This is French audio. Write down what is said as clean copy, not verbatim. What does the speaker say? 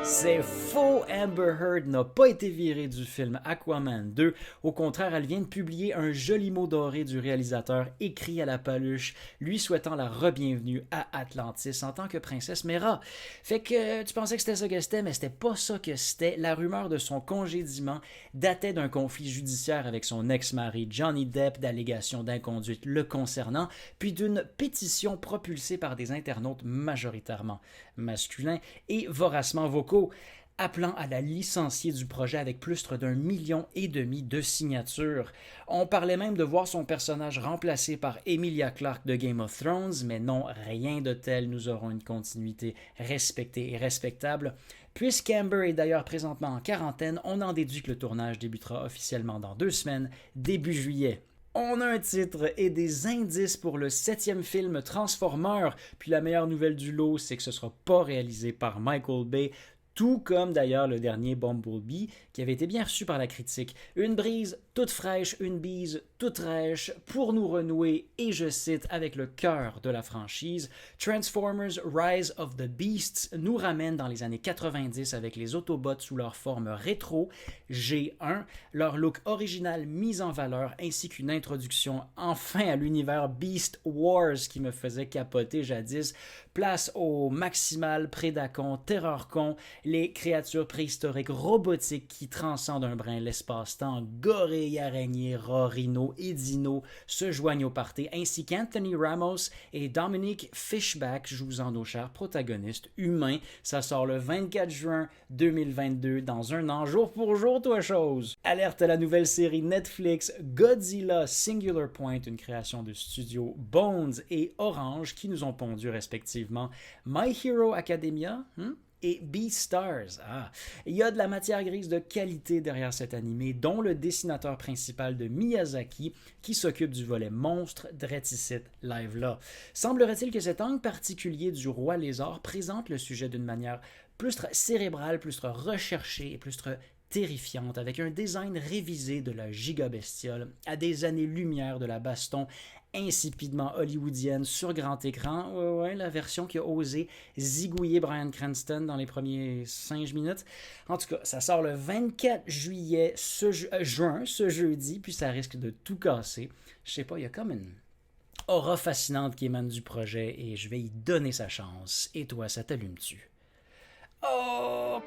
C'est faux, Amber Heard n'a pas été virée du film Aquaman 2. Au contraire, elle vient de publier un joli mot doré du réalisateur écrit à la paluche, lui souhaitant la re-bienvenue à Atlantis en tant que princesse Mera. Fait que tu pensais que c'était ça que c'était, mais c'était pas ça que c'était. La rumeur de son congédiement datait d'un conflit judiciaire avec son ex-mari Johnny Depp, d'allégations d'inconduite le concernant, puis d'une pétition propulsée par des internautes majoritairement masculins et voracement vocaux, appelant à la licencier du projet avec plus d'1,5 million de signatures. On parlait même de voir son personnage remplacé par Emilia Clarke de Game of Thrones, mais non, rien de tel, nous aurons une continuité respectée et respectable. Puisqu'Amber est d'ailleurs présentement en quarantaine, on en déduit que le tournage débutera officiellement dans 2 semaines, début juillet. On a un titre et des indices pour le 7e film Transformers, puis la meilleure nouvelle du lot, c'est que ce ne sera pas réalisé par Michael Bay, tout comme d'ailleurs le dernier Bumblebee, qui avait été bien reçu par la critique. Une brise toute fraîche, une bise toute rêche, pour nous renouer, et je cite, avec le cœur de la franchise. Transformers Rise of the Beasts nous ramène dans les années 90 avec les Autobots sous leur forme rétro, G1, leur look original mis en valeur, ainsi qu'une introduction enfin à l'univers Beast Wars qui me faisait capoter jadis. Place au Maximal, Prédacon, Terrorcon, les créatures préhistoriques robotiques qui transcendent un brin l'espace-temps, gorilles, araignées, rats, rhinos et dinos se joignent au party, ainsi qu'Anthony Ramos et Dominic Fishback jouant nos chers protagonistes humains. Ça sort le 24 juin 2022, dans un an, jour pour jour, toi chose. Alerte à la nouvelle série Netflix Godzilla Singular Point, une création de studio Bones et Orange qui nous ont pondu respectivement My Hero Academia et Beastars. Il y a de la matière grise de qualité derrière cet animé, dont le dessinateur principal de Miyazaki, qui s'occupe du volet monstre d'Reticite Live là. Semblerait-il que cet angle particulier du roi lézard présente le sujet d'une manière plus cérébrale, plus recherchée et plus terrifiante, avec un design révisé de la gigabestiole à des années-lumière de la baston insipidement hollywoodienne sur grand écran. Ouais, la version qui a osé zigouiller Bryan Cranston dans les premiers 5 minutes. En tout cas, ça sort le 24 juin, ce jeudi, puis ça risque de tout casser. Je sais pas, il y a comme une aura fascinante qui émane du projet et je vais y donner sa chance. Et toi, ça t'allume-tu? Oh!